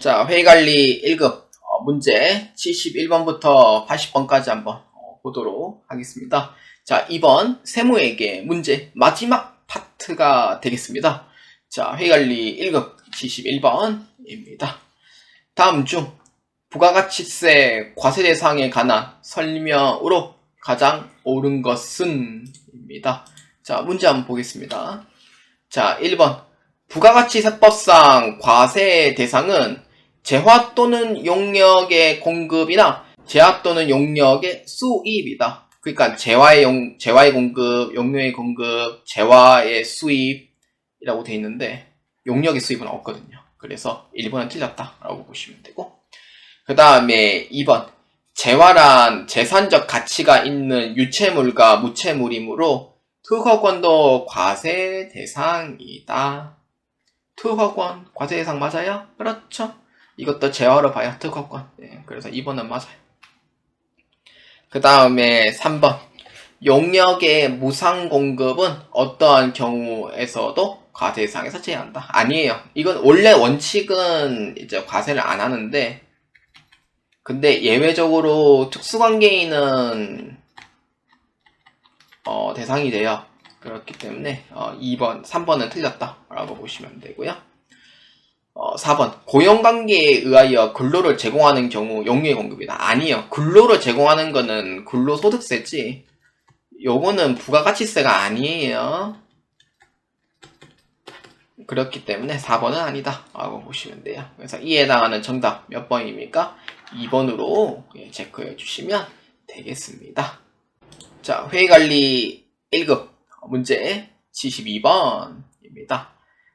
자, 회의관리 1급 문제 71번부터 80번까지 한번 보도록 하겠습니다. 자, 이번 세무회계 문제 마지막 파트가 되겠습니다. 자, 회의관리 1급 71번입니다. 다음 중 부가가치세 과세 대상에 관한 설명으로 가장 옳은 것은 입니다. 자, 문제 한번 보겠습니다. 자, 1번 부가가치세법상 과세 대상은 재화 또는 용역의 공급이나 재화 또는 용역의 수입이다. 그러니까 재화의 공급, 용역의 공급, 재화의 수입이라고 되어 있는데 용역의 수입은 없거든요. 그래서 1번은 틀렸다라고 보시면 되고, 그 다음에 2번 재화란 재산적 가치가 있는 유체물과 무체물이므로 특허권도 과세 대상이다. 특허권 과세 대상 맞아요? 그렇죠. 이것도 재화로 봐야 특허권. 네, 그래서 2번은 맞아요. 그 다음에 3번 용역의 무상 공급은 어떠한 경우에서도 과세 대상에서 제외한다. 아니에요. 이건 원래 원칙은 이제 과세를 안 하는데, 근데 예외적으로 특수관계인은 대상이 돼요. 그렇기 때문에 2번, 3번은 틀렸다라고 보시면 되고요. 4번 고용관계에 의하여 근로를 제공하는 경우 용역의 공급이다. 아니요. 근로를 제공하는 거는 근로소득세지 요거는 부가가치세가 아니에요. 그렇기 때문에 4번은 아니다 라고 보시면 돼요. 그래서 이에 해당하는 정답 몇 번입니까? 2번으로 체크해 주시면 되겠습니다. 자, 회의관리 1급 문제 72번입니다.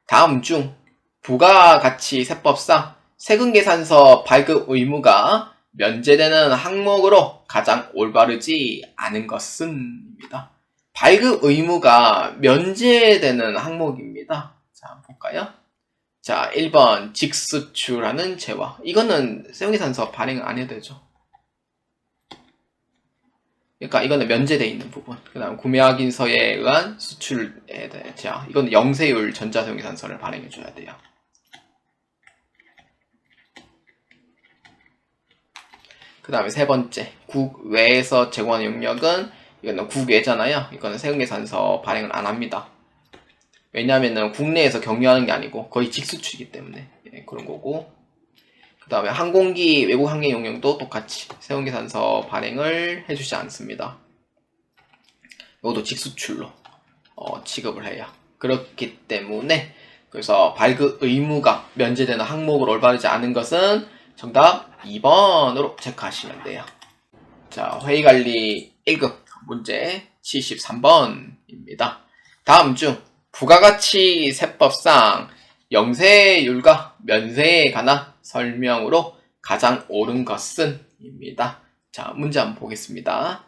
다음 중 부가가치세법상 세금계산서 발급 의무가 면제되는 항목으로 가장 올바르지 않은 것은 입니다. 발급 의무가 면제되는 항목입니다. 자, 한번 볼까요? 자, 1번 직수출하는 재화. 이거는 세금계산서 발행 안 해도 되죠. 그러니까 이거는 면제되어 있는 부분. 그 다음 구매확인서에 의한 수출에 대해 재화. 이건 영세율 전자세금계산서를 발행해줘야 돼요. 그 다음에 세 번째, 국외에서 제공하는 용역은 이거는 국외잖아요. 이거는 세금계산서 발행을 안 합니다. 왜냐하면은 국내에서 경유하는 게 아니고 거의 직수출이기 때문에 그런 거고. 그 다음에 항공기 외국 항해 용역도 똑같이 세금계산서 발행을 해주지 않습니다. 이것도 직수출로 취급을 해요. 그렇기 때문에 그래서 발급 의무가 면제되는 항목으로 올바르지 않은 것은 정답 2번으로 체크하시면 돼요. 자, 회의관리 1급 문제 73번입니다. 다음 중 부가가치세법상 영세율과 면세에 관한 설명으로 가장 옳은 것은 입니다. 자, 문제 한번 보겠습니다.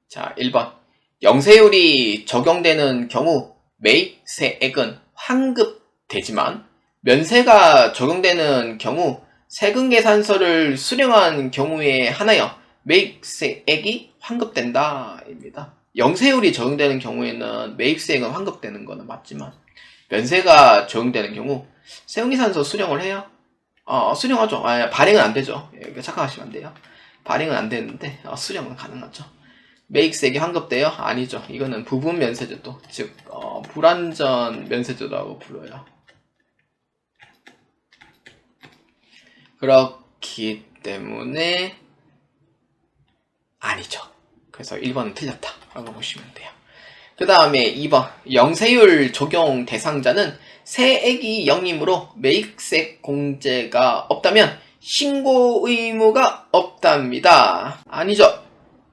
자, 1번 영세율이 적용되는 경우 매입세액은 환급되지만 면세가 적용되는 경우 세금계산서를 수령한 경우에 한하여 매입세액이 환급된다 입니다. 영세율이 적용되는 경우에는 매입세액은 환급되는 거는 맞지만 면세가 적용되는 경우 세금계산서 수령을 해요? 수령하죠. 발행은 안 되죠. 착각하시면 안 돼요. 발행은 안 되는데 수령은 가능하죠. 매입세액이 환급돼요? 아니죠. 이거는 부분 면세제도, 즉 불완전 면세제도라고 불러요. 그렇기 때문에 아니죠. 그래서 1번은 틀렸다 라고 보시면 돼요. 그 다음에 2번 영세율 적용 대상자는 세액이 0이므로 매입세 공제가 없다면 신고 의무가 없답니다. 아니죠.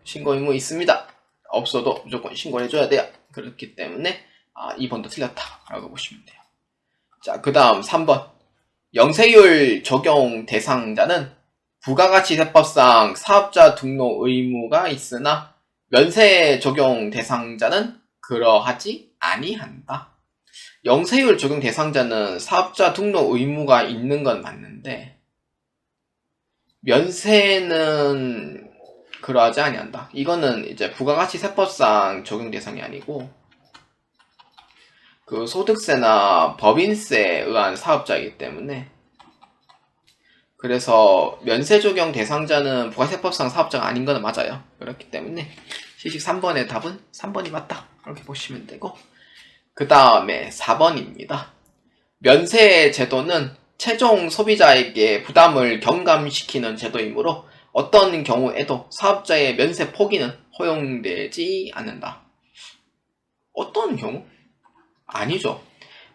신고 의무 있습니다. 없어도 무조건 신고를 해줘야 돼요. 그렇기 때문에 2번도 틀렸다 라고 보시면 돼요. 자, 그 다음 3번 영세율 적용 대상자는 부가가치세법상 사업자 등록 의무가 있으나 면세 적용 대상자는 그러하지 아니한다. 영세율 적용 대상자는 사업자 등록 의무가 있는 건 맞는데 면세는 그러하지 아니한다. 이거는 이제 부가가치세법상 적용 대상이 아니고 그 소득세나 법인세에 의한 사업자이기 때문에 그래서 면세 적용 대상자는 부가세법상 사업자가 아닌 거는 맞아요. 그렇기 때문에 시식 3번의 답은 3번이 맞다. 이렇게 보시면 되고, 그 다음에 4번입니다. 면세 제도는 최종 소비자에게 부담을 경감시키는 제도이므로 어떤 경우에도 사업자의 면세 포기는 허용되지 않는다. 어떤 경우? 아니죠.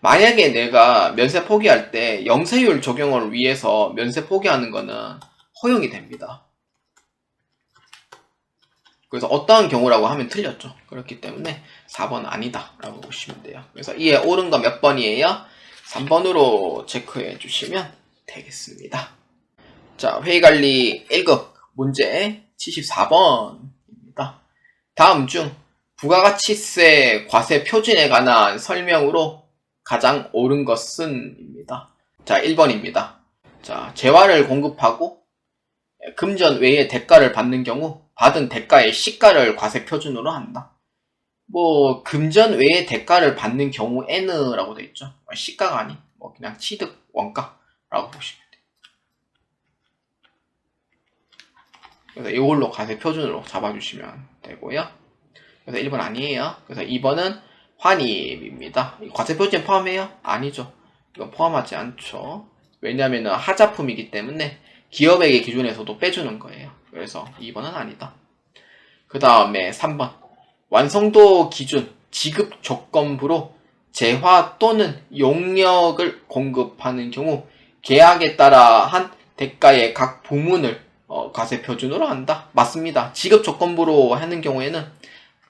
만약에 내가 면세 포기할 때 영세율 적용을 위해서 면세 포기하는 거는 허용이 됩니다. 그래서 어떠한 경우라고 하면 틀렸죠. 그렇기 때문에 4번 아니다 라고 보시면 돼요. 그래서 이에 옳은 거 몇 번이에요? 3번으로 체크해 주시면 되겠습니다. 자, 회의관리 1급 문제 74번입니다. 다음 중 부가가치세 과세 표준에 관한 설명으로 가장 옳은 것은 입니다. 자, 1번입니다. 자, 재화를 공급하고 금전 외에 대가를 받는 경우 받은 대가의 시가를 과세 표준으로 한다. 뭐 금전 외에 대가를 받는 경우에는 라고 되어 있죠. 시가가 아닌 뭐 그냥 취득 원가라고 보시면 돼요. 그래서 이걸로 과세 표준으로 잡아주시면 되고요. 그래서 1번 아니에요. 그래서 2번은 환입입니다. 과세 표준에 포함해요? 아니죠. 이건 포함하지 않죠. 왜냐하면 하자품이기 때문에 기업에게 기준에서도 빼주는 거예요. 그래서 2번은 아니다. 그 다음에 3번 완성도 기준 지급 조건부로 재화 또는 용역을 공급하는 경우 계약에 따라 한 대가의 각 부문을 과세 표준으로 한다. 맞습니다. 지급 조건부로 하는 경우에는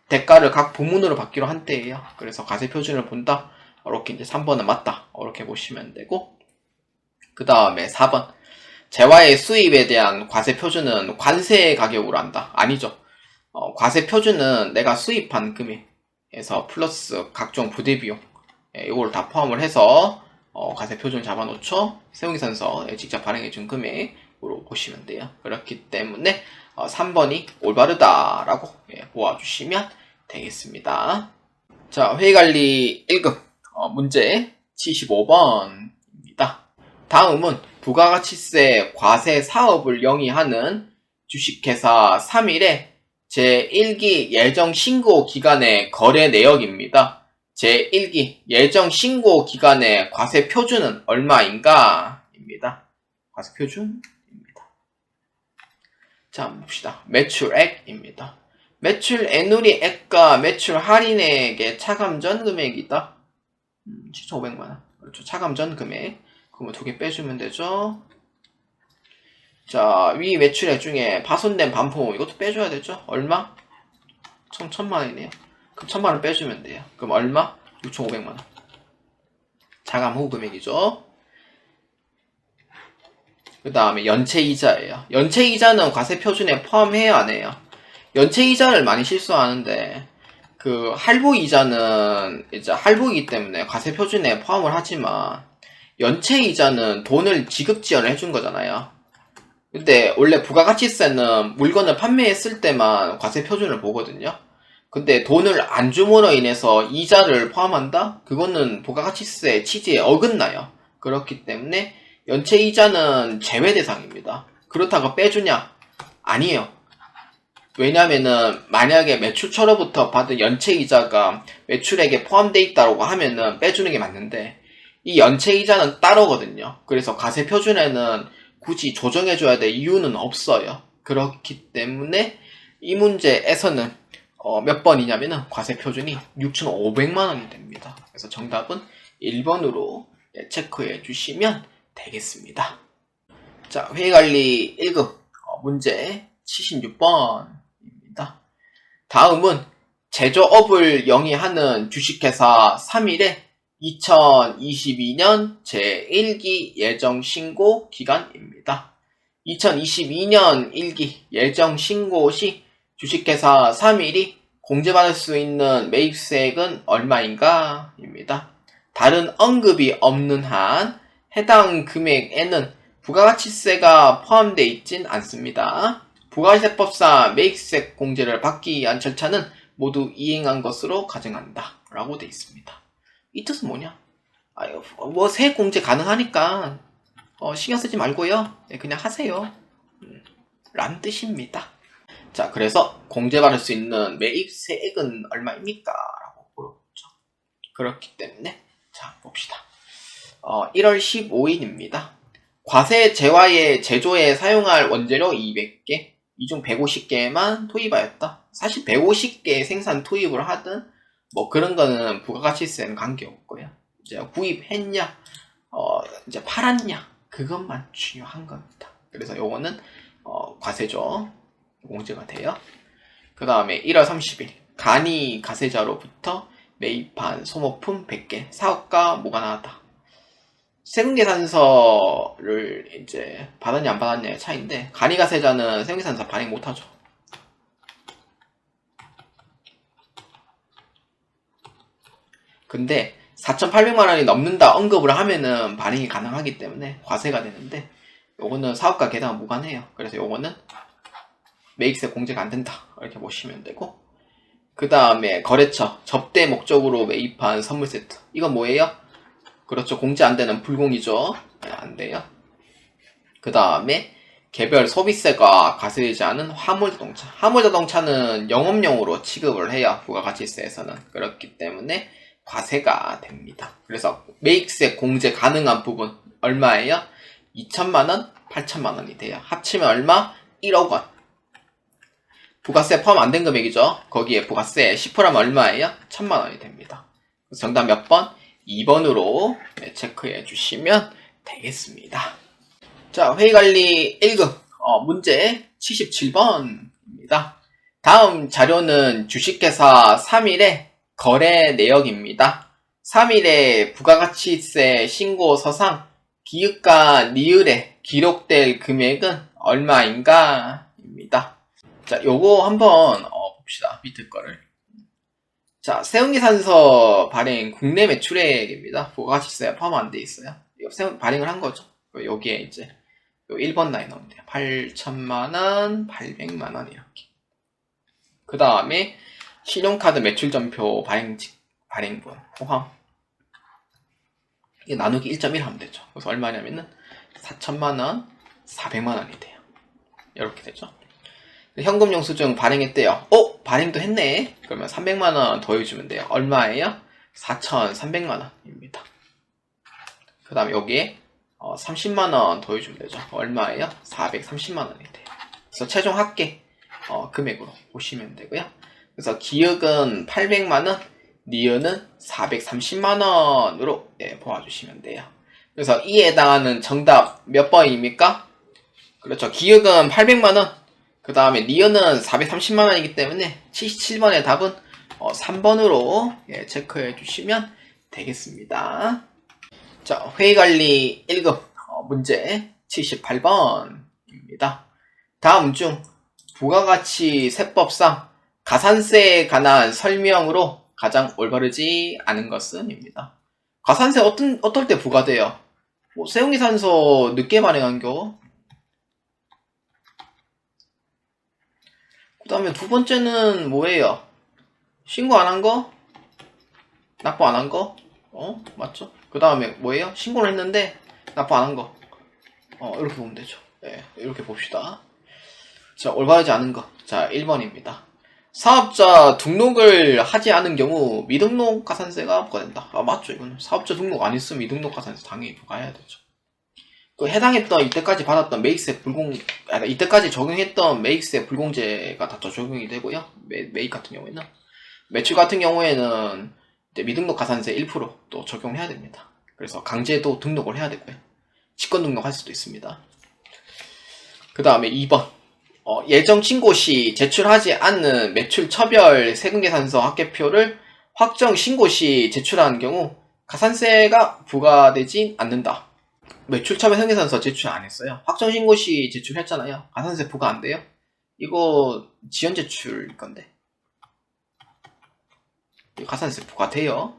대가를 각 부문으로 받기로 한대예요. 그래서 과세 표준을 본다. 이렇게 이제 3번은 맞다. 이렇게 보시면 되고, 그 다음에 4번 재화의 수입에 대한 과세 표준은 관세 가격으로 한다. 아니죠. 과세 표준은 내가 수입한 금액에서 플러스 각종 부대 비용 이걸 다 포함을 해서 과세 표준 잡아놓죠. 세무계산서에 직접 발행해준 금액으로 보시면 돼요. 그렇기 때문에 3번이 올바르다라고 보아주시면 되겠습니다. 자, 회의관리 1급 문제 75번입니다. 다음은 부가가치세 과세 사업을 영위하는 주식회사 3일의 제1기 예정 신고 기간의 거래 내역입니다. 제1기 예정 신고 기간의 과세 표준은 얼마인가? 입니다. 과세 표준입니다. 자, 한번 봅시다. 매출액입니다. 매출 애누리액과 매출 할인액의 차감 전 금액이다. 7,500만원. 그렇죠. 차감 전 금액. 그러면 2개 빼주면 되죠. 자, 위 매출액 중에 파손된 반품 이것도 빼줘야 되죠. 얼마? 1,000만원이네요. 그럼 1,000만원 빼주면 돼요. 그럼 얼마? 6,500만원. 차감 후 금액이죠. 그 다음에 연체이자예요. 연체이자는 과세 표준에 포함해야 안 해요. 연체이자를 많이 실수하는데 그 할부이자는 이제 할부이기 때문에 과세 표준에 포함을 하지만 연체이자는 돈을 지급 지연을 해준 거잖아요. 근데 원래 부가가치세는 물건을 판매했을 때만 과세 표준을 보거든요. 근데 돈을 안 줌으로 인해서 이자를 포함한다? 그거는 부가가치세 취지에 어긋나요. 그렇기 때문에 연체이자는 제외 대상입니다. 그렇다고 빼주냐? 아니에요. 왜냐면은 만약에 매출처로부터 받은 연체이자가 매출액에 포함되어 있다고 하면은 빼주는 게 맞는데 이 연체이자는 따로거든요. 그래서 과세 표준에는 굳이 조정해줘야 될 이유는 없어요. 그렇기 때문에 이 문제에서는 몇 번이냐면은 과세 표준이 6,500만원이 됩니다. 그래서 정답은 1번으로 체크해 주시면 되겠습니다. 자, 회의관리 1급 문제 76번입니다. 다음은 제조업을 영위하는 주식회사 3일의 2022년 제1기 예정신고 기간입니다. 2022년 1기 예정신고 시 주식회사 3일이 공제받을 수 있는 매입세액은 얼마인가? 입니다. 다른 언급이 없는 한 해당 금액에는 부가가치세가 포함되어 있진 않습니다. 부가세법상 매입세 공제를 받기 위한 절차는 모두 이행한 것으로 가정한다 라고 되어 있습니다. 이 뜻은 뭐냐? 뭐 세액 공제 가능하니까 신경 쓰지 말고요. 그냥 하세요. 라는 뜻입니다. 자, 그래서 공제받을 수 있는 매입 세액은 얼마입니까? 라고 물어보죠. 그렇기 때문에 자, 봅시다. 1월 15일입니다. 과세 재화의 제조에 사용할 원재료 200개, 이 중 150개만 투입하였다. 사실 150개 생산 투입을 하든 뭐 그런 거는 부가가치세는 관계없고요. 이제 구입했냐, 이제 팔았냐, 그것만 중요한 겁니다. 그래서 요거는 과세죠. 공제가 돼요. 그 다음에 1월 30일 간이 가세자로부터 매입한 소모품 100개, 사업과 무관하다. 세금계산서를 이제 받았냐 안 받았냐의 차이인데, 간이가세자는 세금계산서 발행 못하죠. 근데 4,800만원이 넘는다 언급을 하면은 발행이 가능하기 때문에 과세가 되는데, 요거는 사업과 계산과 무관해요. 그래서 요거는 매입세 공제가 안 된다, 이렇게 보시면 되고, 그 다음에 거래처 접대 목적으로 매입한 선물 세트, 이건 뭐예요? 그렇죠, 공제 안 되는 불공이죠. 안 돼요. 그 다음에 개별 소비세가 과세되지 않은 화물자동차, 화물자동차는 영업용으로 취급을 해요, 부가가치세에서는. 그렇기 때문에 과세가 됩니다. 그래서 매입세 공제 가능한 부분 얼마예요? 2천만원, 8천만원이 돼요. 합치면 얼마? 1억원. 부가세 포함 안 된 금액이죠. 거기에 부가세 10%하면 얼마예요? 1,000만원이 됩니다. 그래서 정답 몇 번? 2번으로 체크해 주시면 되겠습니다. 자, 회의관리 1급 문제 77번입니다. 다음 자료는 주식회사 3일의 거래 내역입니다. 3일의 부가가치세 신고서상 기읍과 니을에 기록될 금액은 얼마인가? 입니다. 자, 요거 한번 봅시다. 밑에 거를. 자, 세운기산서 발행 국내 매출액입니다. 부가가치세 포함 안 돼 있어요. 이거 발행을 한 거죠. 여기에 이제 1번 라인 나오면 돼요. 8천만원, 800만원 이렇게. 그 다음에 신용카드 매출전표 발행분 포함. 이게 나누기 1.1 하면 되죠. 그래서 얼마냐면은 4천만원, 400만원이 돼요. 이렇게 되죠. 현금 영수증 발행했대요. 발행도 했네. 그러면 300만원 더해주면 돼요. 얼마예요? 4,300만원입니다. 그 다음에 여기에 30만원 더해주면 되죠. 얼마예요? 430만원이 돼요. 그래서 최종 합계 금액으로 보시면 되고요. 그래서 기역은 800만원, 니은은 430만원으로 보아주시면 돼요. 그래서 이에 해당하는 정답 몇 번입니까? 그렇죠. 기역은 800만원, 그 다음에 니은은 430만원이기 때문에 77번의 답은 3번으로 체크해 주시면 되겠습니다. 자, 회의관리 1급 문제 78번입니다. 다음 중 부가가치 세법상 가산세에 관한 설명으로 가장 올바르지 않은 것은? 입니다. 가산세 어떨 때 부과돼요? 뭐 세운기산서 늦게 발행한겨? 그 다음에 두 번째는 뭐예요? 신고 안 한 거? 납부 안 한 거? 맞죠? 그 다음에 뭐예요? 신고를 했는데 납부 안 한 거. 이렇게 보면 되죠. 네, 이렇게 봅시다. 자, 올바르지 않은 거. 자, 1번입니다. 사업자 등록을 하지 않은 경우 미등록 가산세가 부과된다. 맞죠, 이거는. 사업자 등록 안 했으면 미등록 가산세 당연히 부과해야 되죠. 그 해당했던 이때까지 받았던 매입세 이때까지 적용했던 매입세 불공제가 다 적용이 되고요. 매입 같은 경우에는, 매출 같은 경우에는 이제 미등록 가산세 1%또 적용해야 됩니다. 그래서 강제도 등록을 해야 되고요. 직권 등록할 수도 있습니다. 그 다음에 2번 예정 신고 시 제출하지 않는 매출 처별 세금계산서 합계표를 확정 신고 시 제출하는 경우 가산세가 부과되지 않는다. 매출 처별 세금계산서 제출 안 했어요. 확정 신고 시 제출했잖아요. 가산세 부과 안 돼요? 이거 지연 제출일 건데 가산세 부과돼요.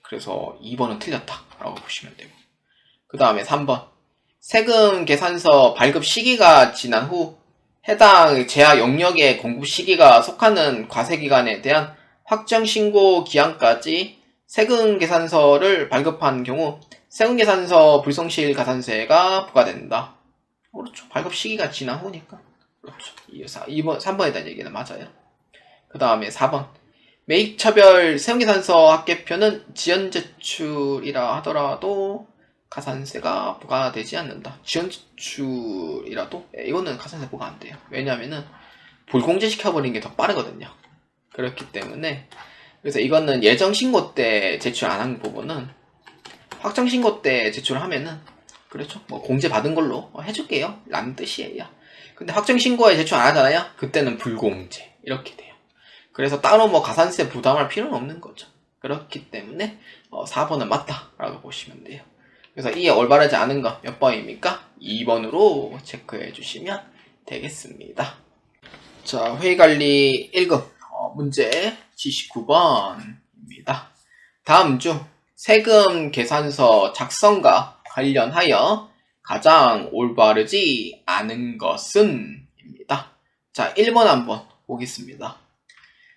그래서 2번은 틀렸다 라고 보시면 되고, 그 다음에 3번 세금 계산서 발급 시기가 지난 후 해당 재화 영역의 공급 시기가 속하는 과세기간에 대한 확정 신고 기한까지 세금 계산서를 발급한 경우 세금 계산서 불성실 가산세가 부과된다. 그렇죠. 발급 시기가 지난 후니까. 그렇죠. 2번, 3번에 대한 얘기는 맞아요. 그 다음에 4번. 매입처별 세금계산서 합계표는 지연제출이라 하더라도 가산세가 부과되지 않는다. 지연제출이라도? 이거는 가산세 부과 안 돼요. 왜냐면은 불공제 시켜버리는 게 더 빠르거든요. 그렇기 때문에 그래서 이거는 예정신고 때 제출 안 한 부분은 확정신고 때 제출하면은 그렇죠. 뭐 공제 받은 걸로 해줄게요. 라는 뜻이에요. 근데 확정신고에 제출 안 하잖아요. 그때는 불공제 이렇게 돼요. 그래서 따로 뭐 가산세 부담할 필요는 없는 거죠. 그렇기 때문에 4번은 맞다라고 보시면 돼요. 그래서 이에 올바르지 않은 거 몇 번입니까? 2번으로 체크해 주시면 되겠습니다. 자, 회의관리 1급 문제 79번입니다. 다음 중 세금 계산서 작성과 관련하여 가장 올바르지 않은 것은? 입니다. 자, 1번 한번 보겠습니다.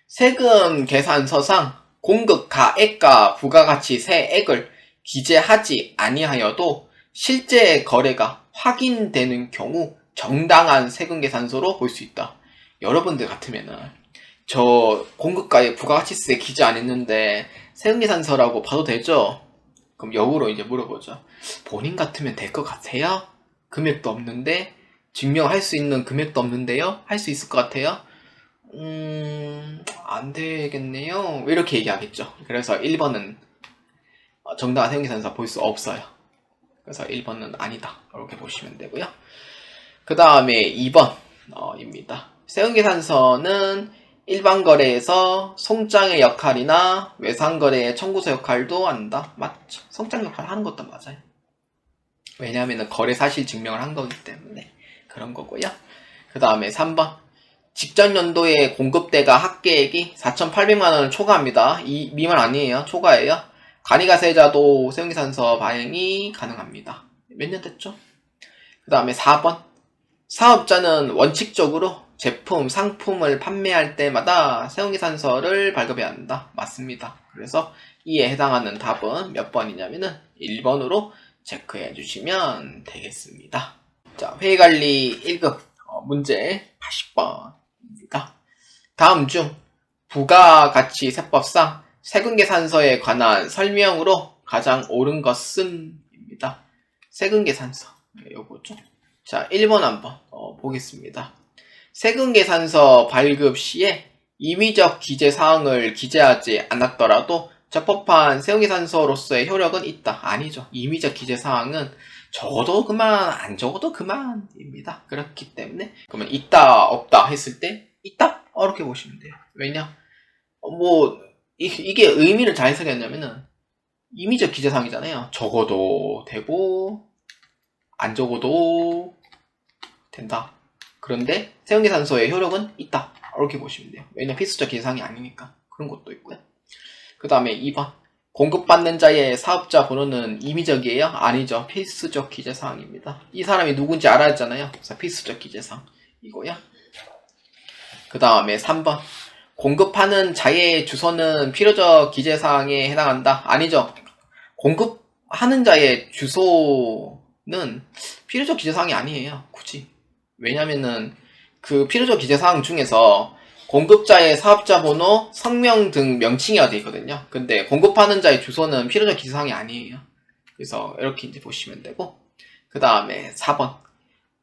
세금 계산서상 공급 가액과 부가가치 세액을 기재하지 아니하여도 실제 거래가 확인되는 경우 정당한 세금 계산서로 볼 수 있다. 여러분들 같으면은 저 공급가액 부가가치세 기재 안 했는데 세금 계산서라고 봐도 되죠? 그럼 역으로 이제 물어보죠. 본인 같으면 될 것 같아요? 금액도 없는데 증명할 수 있는 금액도 없는데요? 할 수 있을 것 같아요? 안 되겠네요. 이렇게 얘기하겠죠. 그래서 1번은 정당한 세금계산서 볼 수 없어요. 그래서 1번은 아니다. 이렇게 보시면 되고요. 그 다음에 2번 입니다. 세금계산서는 일반 거래에서 송장의 역할이나 외상거래의 청구서 역할도 한다. 맞죠? 송장 역할 하는 것도 맞아요. 왜냐하면 거래 사실 증명을 한 거기 때문에 그런 거고요. 그 다음에 3번. 직전 연도에 공급대가 합계액이 4,800만원을 초과합니다. 이 미만 아니에요. 초과예요. 간이가세자도 세금계산서 발행이 가능합니다. 몇 년 됐죠? 그 다음에 4번. 사업자는 원칙적으로 제품, 상품을 판매할 때마다 세금계산서를 발급해야 한다. 맞습니다. 그래서 이에 해당하는 답은 몇 번이냐면은 1번으로 체크해 주시면 되겠습니다. 자, 회의관리 1급 문제 80번입니다. 다음 중 부가가치세법상 세금계산서에 관한 설명으로 가장 옳은 것은? 입니다. 세금계산서 요거죠. 자, 1번 한번 보겠습니다. 세금계산서 발급 시에 임의적 기재사항을 기재하지 않았더라도 적법한 세금계산서로서의 효력은 있다. 아니죠. 임의적 기재사항은 적어도 그만, 안 적어도 그만입니다. 그렇기 때문에 그러면 있다, 없다 했을 때 있다? 이렇게 보시면 돼요. 왜냐? 이게 의미를 잘 새겼냐면은 임의적 기재사항이잖아요. 적어도 되고 안 적어도 된다. 그런데 세금계산서의 효력은 있다. 이렇게 보시면 돼요. 왜냐 필수적 기재사항이 아니니까. 그런 것도 있고요. 그 다음에 2번. 공급받는 자의 사업자 번호는 임의적이에요? 아니죠. 필수적 기재사항입니다. 이 사람이 누군지 알아야 하잖아요. 그래서 필수적 기재사항이고요. 그 다음에 3번. 공급하는 자의 주소는 필요적 기재사항에 해당한다? 아니죠. 공급하는 자의 주소는 필요적 기재사항이 아니에요. 굳이. 왜냐면은 그 필요적 기재사항 중에서 공급자의 사업자 번호, 성명 등 명칭이가 되어 있거든요. 근데 공급하는 자의 주소는 필요적 기재사항이 아니에요. 그래서 이렇게 이제 보시면 되고, 그 다음에 4번.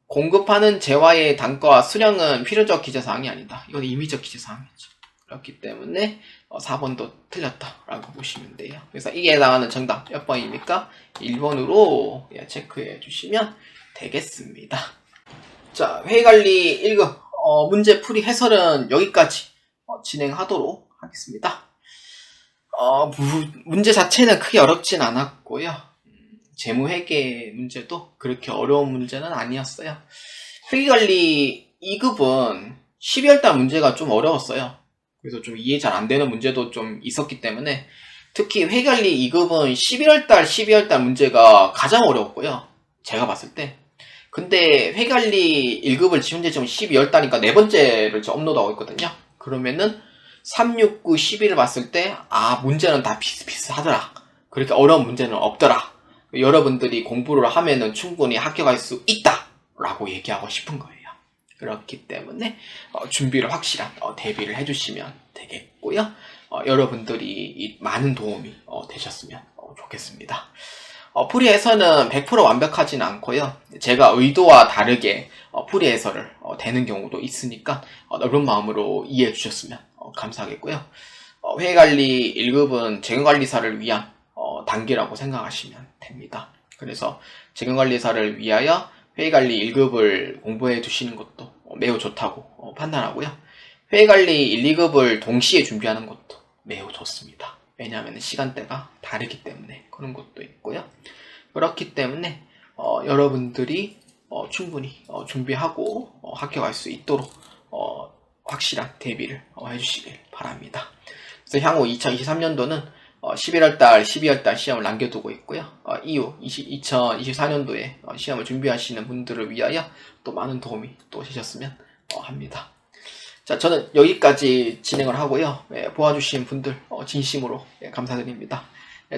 공급하는 재화의 단가와 수량은 필요적 기재사항이 아니다. 이건 임의적 기재사항이죠. 그렇기 때문에 4번도 틀렸다라고 보시면 돼요. 그래서 이게 해당하는 정답 몇 번입니까? 1번으로 체크해 주시면 되겠습니다. 자, 회의관리 1급 문제 풀이 해설은 여기까지 진행하도록 하겠습니다. 문제 자체는 크게 어렵진 않았고요. 재무회계 문제도 그렇게 어려운 문제는 아니었어요. 회계관리 2급은 12월달 문제가 좀 어려웠어요. 그래서 좀 이해 잘 안 되는 문제도 좀 있었기 때문에 특히 회계관리 2급은 12월달 문제가 가장 어려웠고요. 제가 봤을 때. 근데 회계관리 1급을 지금 현재 12월달이니까 네 번째를 업로드하고 있거든요. 그러면은 369, 12를 봤을 때 문제는 다 비슷비슷하더라. 그렇게 어려운 문제는 없더라. 여러분들이 공부를 하면은 충분히 합격할 수 있다 라고 얘기하고 싶은 거예요. 그렇기 때문에 준비를 확실한 대비를 해주시면 되겠고요. 여러분들이 많은 도움이 되셨으면 좋겠습니다. 풀이 해설은 100% 완벽하진 않고요. 제가 의도와 다르게 풀이 해설을 되는 경우도 있으니까 넓은 마음으로 이해해 주셨으면 감사하겠고요. 회계관리 1급은 재경관리사를 위한 단계라고 생각하시면 됩니다. 그래서 재경관리사를 위하여 회계관리 1급을 공부해 두시는 것도 매우 좋다고 판단하고요. 회계관리 1, 2급을 동시에 준비하는 것도 매우 좋습니다. 왜냐하면 시간대가 다르기 때문에 그런 것도 있고요. 그렇기 때문에 여러분들이 충분히 준비하고 합격할 수 있도록 확실한 대비를 해주시길 바랍니다. 그래서 향후 2023년도는 11월달, 12월달 시험을 남겨두고 있고요. 이후 2024년도에 시험을 준비하시는 분들을 위하여 또 많은 도움이 또 되셨으면 합니다. 자, 저는 여기까지 진행을 하고요. 보아주신 분들 진심으로 감사드립니다.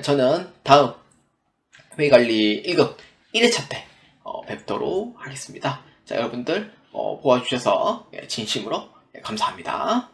저는 다음 회계관리 1급 1회차 때 뵙도록 하겠습니다. 자, 여러분들 보아주셔서 진심으로 감사합니다.